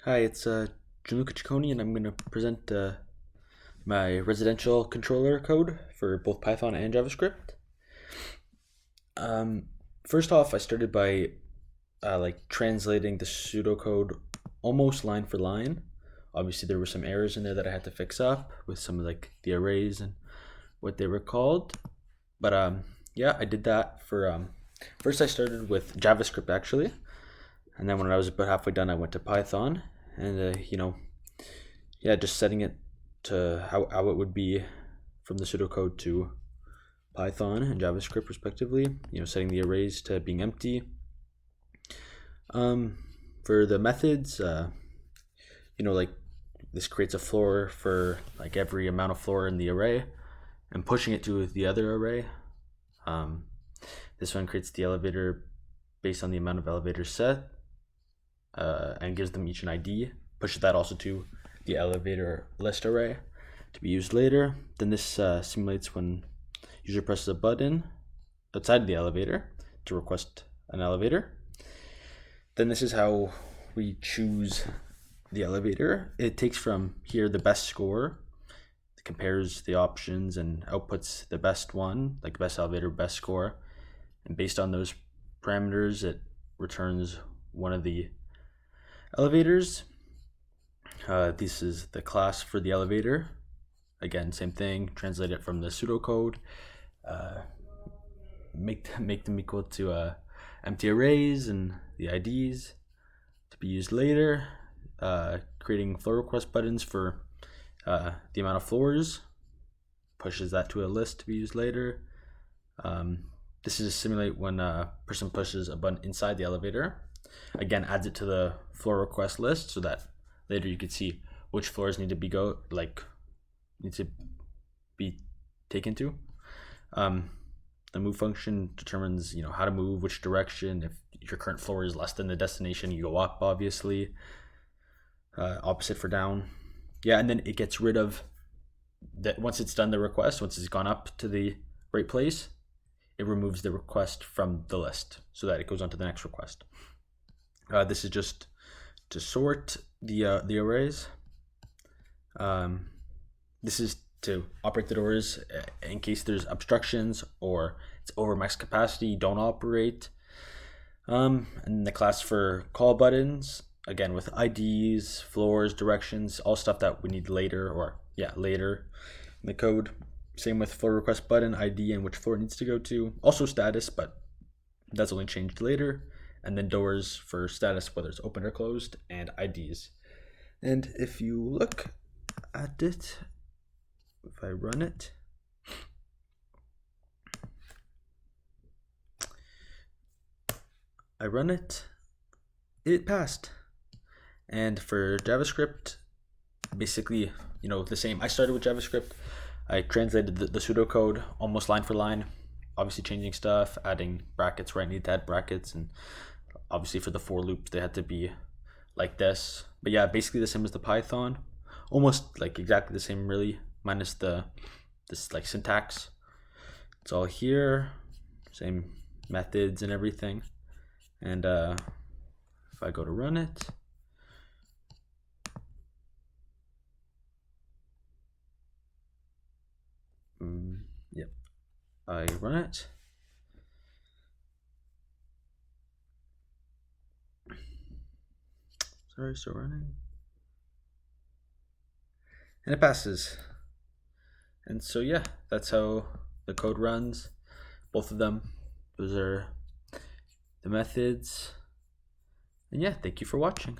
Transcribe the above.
Hi, it's Gianluca Ciccone, and I'm going to present my residential controller code for both Python and JavaScript. Um, First off, I started by translating the pseudocode almost line for line. Obviously, there were some errors in there that I had to fix up with some of the arrays and what they were called. But yeah, I did that for first. I started with JavaScript actually, and then when I was about halfway done, I went to Python, and yeah, just setting it to how it would be from the pseudocode to Python and JavaScript respectively. Setting the arrays to being empty. Um, for the methods, like this creates a floor for like every amount of floor in the array, and pushing it to the other array. Um, this one creates the elevator based on the amount of elevators set, and gives them each an ID. Pushes that also to the elevator list array to be used later. Then this simulates when user presses a button outside of the elevator to request an elevator. Then this is how we choose the elevator. It takes from here the best score, compares the options and outputs the best one, like best elevator, best score. And based on those parameters, it returns one of the elevators. This is the class for the elevator. Again, same thing, translate it from the pseudocode, make them equal to empty arrays and the IDs to be used later, creating floor request buttons for the amount of floors, pushes that to a list to be used later. This is to simulate when a person pushes a button inside the elevator. Again, adds it to the floor request list so that later you could see which floors need to be taken to. The move function determines how to move, which direction. If your current floor is less than the destination, you go up, obviously. Opposite for down. Yeah, and then it gets rid of that once it's done the request. Once it's gone up to the right place, it removes the request from the list so that it goes on to the next request. This is just to sort the arrays. This is to operate the doors in case there's obstructions or it's over max capacity, don't operate. And the class for call buttons, again with IDs, floors, directions, all stuff that we need later in the code. Same with floor request button, ID and which floor it needs to go to. Also status, but that's only changed later. And then doors for status, whether it's open or closed, and IDs. And if you look at it, if I run it, it passed. And for JavaScript, basically, the same. I started with JavaScript. I translated the pseudocode almost line for line, obviously changing stuff, adding brackets where I need to add brackets, and obviously for the for loops, they had to be like this. But yeah, basically the same as the Python. Almost like exactly the same, really, minus this like syntax. It's all here, same methods and everything. And if I go to run it, yep, I run it. Sorry, still running. And it passes. And so yeah, that's how the code runs. Both of them. Those are the methods. And yeah, thank you for watching.